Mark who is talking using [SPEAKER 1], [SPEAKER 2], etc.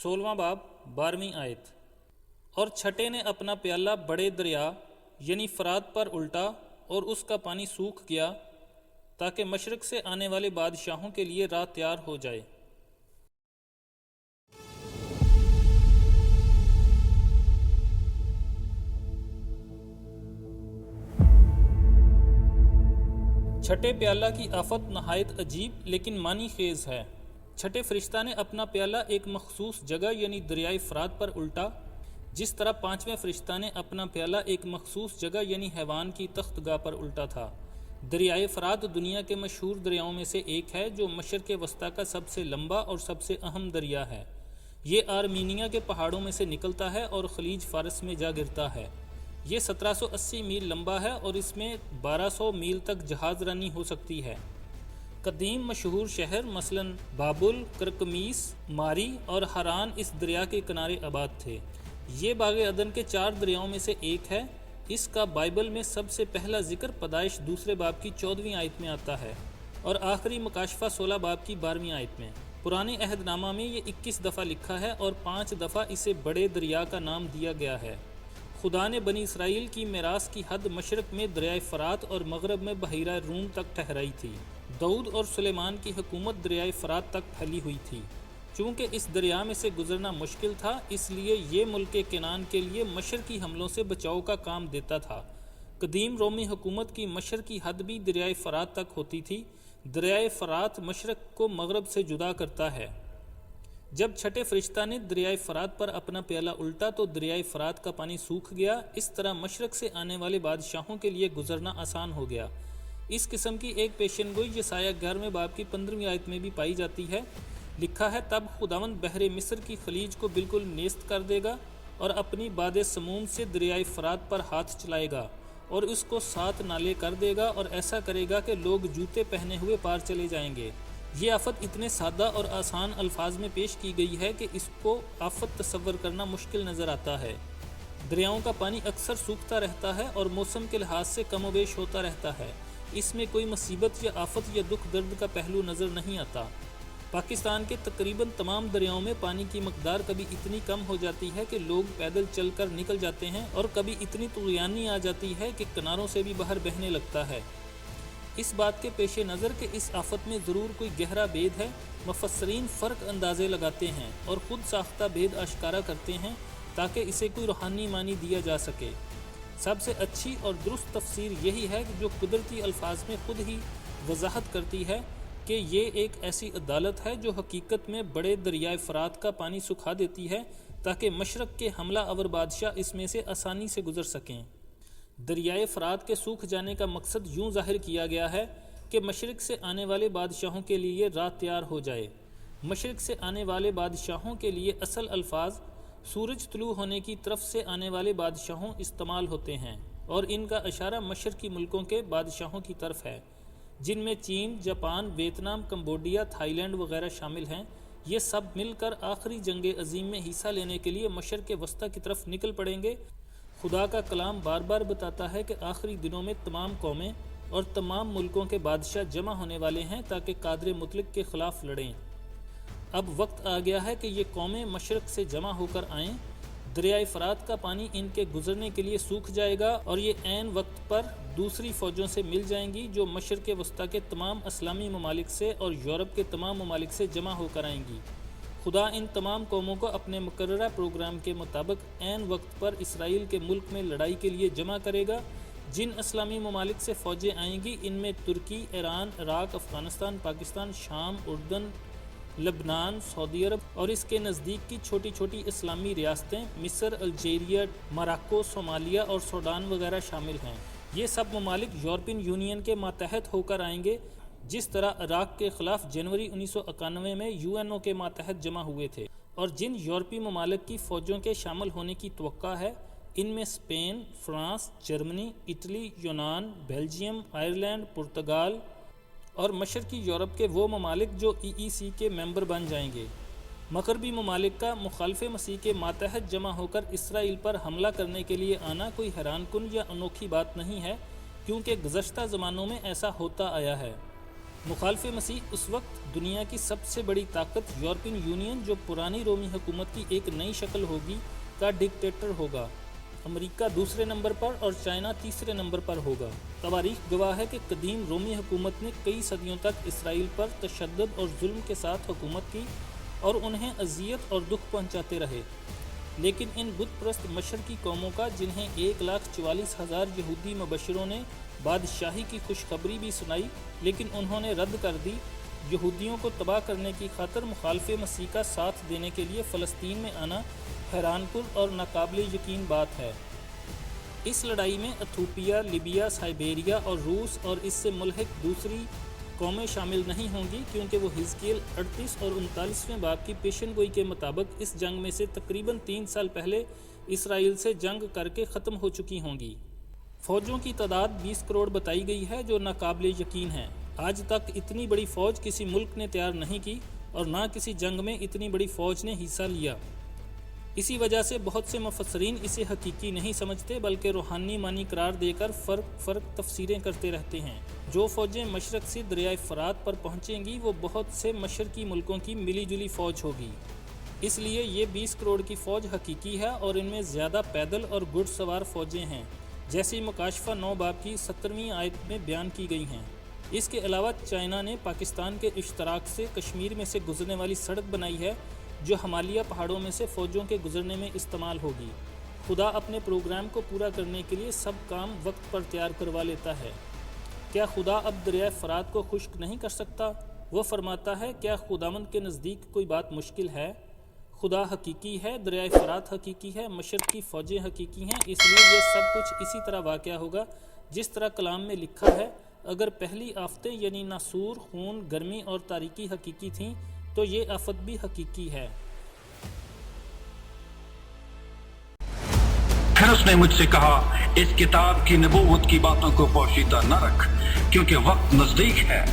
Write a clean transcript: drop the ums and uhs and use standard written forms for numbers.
[SPEAKER 1] 16वां बाब 12वीं आयत। और छठे ने अपना प्याला बड़े दरिया यानी फरात पर उल्टा और उसका पानी सूख गया ताकि मशरक से आने वाले बादशाहों के लिए राह तैयार हो जाए। छठे प्याला की आफत नहायत अजीब लेकिन मानी खेज है। छठे फरिश्ता ने अपना प्याला एक मखसूस जगह यानी दरियाए फरात पर उल्टा, जिस तरह पांचवें फरिश्ता ने अपना प्याला एक मखसूस जगह यानी हैवान की तख्तगाह पर उल्टा था। दरियाए फरात दुनिया के मशहूर दरियाओं में से एक है जो मशरक़ वस्ता का सबसे लंबा और सबसे अहम दरिया है। ये आर्मीनिया के पहाड़ों में से निकलता है और खलीज फारस में जा गिरता है। ये 1780 मील लंबा है और इसमें 1200 मील तक जहाज रानी हो सकती है। कदीम मशहूर शहर मसलन बाबुल, करकमीस, मारी और हरान इस दरिया के किनारे आबाद थे। ये बाग़ अदन के 4 दरियाओं में से एक है। इसका बाइबल में सबसे पहला जिक्र पैदाइश 2 बाब की 14वीं आयत में आता है और आखिरी मुकाशफा 16 बाब की 12वीं आयत में। पुराने अहदनामा में ये 21 दफ़ा लिखा है और 5 दफ़ा इसे बड़े दरिया का नाम दिया गया है। खुदा ने बनी इसराइल की मेरास की हद मशरक़ में दरियाए फरात और मगरब में बहीरा रूम तक ठहराई थी। दाऊद और सुलेमान की हुकूमत दरियाए फरात तक फैली हुई थी। चूँकि इस दरिया में से गुजरना मुश्किल था, इसलिए ये मुल्क केनान के लिए मशरक़ी हमलों से बचाव का काम देता था। कदीम रोमी हुकूमत की मशरक़ी हद भी दरियाए फरात तक होती थी। दरियाए फरात मशरक़ को मगरब से जुदा करता है। जब छठे फरिश्ता ने दरियाए फरात पर अपना प्याला उल्टा तो दरियाए फरात का पानी सूख गया। इस तरह मशरक़ से आने वाले बादशाहों के लिए गुजरना आसान हो गया। इस किस्म की एक पेशनगोई यसाया 11वें बाब की 15वीं आयत में भी पाई जाती है। लिखा है, तब खुदावंद बहरे मिस्र की खलीज को बिल्कुल नेस्त कर देगा और अपनी बादे समूम से दरियाए फरात पर हाथ चलाएगा और उसको 7 नाले कर देगा और ऐसा करेगा कि लोग जूते पहने हुए पार चले जाएंगे। ये आफत इतने सादा और आसान अल्फाज में पेश की गई है कि इसको आफत तसव्वुर करना मुश्किल नज़र आता है। दरियाओं का पानी अक्सर सूखता रहता है और मौसम के लिहाज से कमोबेश होता रहता है। इसमें कोई मुसीबत या आफत या दुख दर्द का पहलू नज़र नहीं आता। पाकिस्तान के तकरीबन तमाम दरियाओं में पानी की मकदार कभी इतनी कम हो जाती है कि लोग पैदल चलकर निकल जाते हैं और कभी इतनी तुग़यानी आ जाती है कि किनारों से भी बाहर बहने लगता है। इस बात के पेश नज़र कि इस आफत में ज़रूर कोई गहरा भेद है, मुफस्सरीन फ़र्क अंदाज़े लगाते हैं और ख़ुद साख्ता भेद आश्कारा करते हैं ताकि इसे कोई रूहानी मानी दिया जा सके। सबसे अच्छी और दुरुस्त तफसीर यही है कि जो कुदरती अल्फाज में ख़ुद ही वजाहत करती है कि ये एक ऐसी अदालत है जो हकीकत में बड़े दरियाए फरात का पानी सुखा देती है ताकि मशरक़ के हमला आवर बादशाह इसमें से आसानी से गुजर सकें। दरियाए फरात के सूख जाने का मकसद यूँ ज़ाहिर किया गया है कि मशरक़ से आने वाले बादशाहों के लिए राह तैयार हो जाए। मशरक़ से आने वाले बादशाहों के लिए असल अल्फाज सूरज तुलू होने की तरफ से आने वाले बादशाहों इस्तेमाल होते हैं और इनका इशारा मशरक़ी मुल्कों के बादशाहों की तरफ है, जिनमें चीन, जापान, वियतनाम, कंबोडिया, थाईलैंड वगैरह शामिल हैं। ये सब मिलकर आखिरी जंग अजीम में हिस्सा लेने के लिए मशरक़ वस्ता की तरफ निकल पड़ेंगे। खुदा का कलाम बार बार बताता है कि आखिरी दिनों में तमाम कौमें और तमाम मुल्कों के बादशाह जमा होने वाले हैं ताकि कादर मुतलक के ख़िलाफ़ लड़ें। अब वक्त आ गया है कि ये कौमें मशरक़ से जमा होकर आएँ। दरियाए फरात का पानी इनके गुजरने के लिए सूख जाएगा और ये ऐन वक्त पर दूसरी फ़ौजों से मिल जाएंगी जो मशरक़ वस्ता के तमाम इस्लामी ममालिक से और यूरोप के तमाम ममालिक से जमा होकर आएंगी। खुदा इन तमाम कौमों को अपने मुकर्ररा प्रोग्राम के मुताबिक ऐन वक्त पर इसराइल के मुल्क में लड़ाई के लिए जमा करेगा। जिन इस्लामी ममालिक से फ़ौजें आएंगी इनमें तुर्की, ईरान, इराक़, अफ़गानिस्तान, पाकिस्तान, शाम, उर्दन, लबनान, सऊदी अरब और इसके नज़दीक की छोटी छोटी इस्लामी रियासतें मिस्र, अल्जीरिया, मोरक्को, सोमालिया और सूडान वगैरह शामिल हैं। ये सब ममालिक यूरोपियन यूनियन के मातहत होकर आएंगे, जिस तरह इराक़ के ख़िलाफ़ जनवरी 1991 में यूएनओ के मातहत जमा हुए थे। और जिन यूरोपीय ममालिक की फ़ौजों के शामिल होने की तवक्का है इनमें स्पेन, फ्रांस, जर्मनी, इटली, यूनान, बेल्जियम, आयरलैंड, पुर्तगाल और मशरक़ी यूरोप के वो ममालिक जो EEC के मेंबर बन जाएंगे। मगरबी ममालिक का मुखालिफ मसीह के मातहत जमा होकर इसराइल पर हमला करने के लिए आना कोई हैरानकुन या अनोखी बात नहीं है, क्योंकि गुज़श्ता ज़मानों में ऐसा होता आया है। مخالف مسیح اس وقت دنیا کی سب سے بڑی طاقت یورپین یونین، جو پرانی رومی حکومت کی ایک نئی شکل ہوگی، کا ڈکٹیٹر ہوگا۔ امریکہ دوسرے نمبر پر اور چائنا تیسرے نمبر پر ہوگا۔ تواریخ گواہ ہے کہ قدیم رومی حکومت نے کئی صدیوں تک اسرائیل پر تشدد اور ظلم کے ساتھ حکومت کی اور انہیں اذیت اور دکھ پہنچاتے رہے، لیکن ان بت پرست مشرقی قوموں کا، جنہیں 1,44,000 یہودی مبشروں نے بادشاہی کی خوشخبری بھی سنائی لیکن انہوں نے رد کر دی، یہودیوں کو تباہ کرنے کی خاطر مخالف مسیح کا ساتھ دینے کے لیے فلسطین میں آنا حیران کن اور ناقابل یقین بات ہے۔ اس لڑائی میں ایتھوپیا، لیبیا، سائبیریا اور روس اور اس سے ملحق دوسری قومیں شامل نہیں ہوں گی، کیونکہ وہ حزقیل 38 اور 39ویں باب کی پیشن گوئی کے مطابق اس جنگ میں سے تقریباً 3 سال پہلے اسرائیل سے جنگ کر کے ختم ہو چکی ہوں گی۔ فوجوں کی تعداد 20 کروڑ بتائی گئی ہے، جو ناقابل یقین ہے۔ آج تک اتنی بڑی فوج کسی ملک نے تیار نہیں کی اور نہ کسی جنگ میں اتنی بڑی فوج نے حصہ لیا۔ اسی وجہ سے بہت سے مفسرین اسے حقیقی نہیں سمجھتے، بلکہ روحانی معنی قرار دے کر فرق تفسیریں کرتے رہتے ہیں۔ جو فوجیں مشرق سے دریائے فرات پر پہنچیں گی وہ بہت سے مشرقی ملکوں کی ملی جلی فوج ہوگی۔ اس لیے یہ 20 کروڑ کی فوج حقیقی ہے اور ان میں زیادہ پیدل اور گھڑ سوار فوجیں ہیں، جیسی مکاشفہ 9 باب کی 17ویں آیت میں بیان کی گئی ہیں۔ اس کے علاوہ چائنا نے پاکستان کے اشتراک سے کشمیر میں سے گزرنے والی سڑک بنائی ہے، جو ہمالیہ پہاڑوں میں سے فوجوں کے گزرنے میں استعمال ہوگی۔ خدا اپنے پروگرام کو پورا کرنے کے لیے سب کام وقت پر تیار کروا لیتا ہے۔ کیا خدا اب دریائے فرات کو خشک نہیں کر سکتا؟ وہ فرماتا ہے، کیا خداوند کے نزدیک کوئی بات مشکل ہے؟ خدا حقیقی ہے، دریائے فرات حقیقی ہے، مشرق کی فوجیں حقیقی ہیں، اس لیے یہ سب کچھ اسی طرح واقع ہوگا جس طرح کلام میں لکھا ہے۔ اگر پہلی آفتیں یعنی ناسور، خون، گرمی اور تاریکی حقیقی تھیں تو یہ آفت بھی حقیقی ہے۔
[SPEAKER 2] پھر اس نے مجھ سے کہا، اس کتاب کی نبوت کی باتوں کو پوشیدہ نہ رکھ، کیونکہ وقت نزدیک ہے۔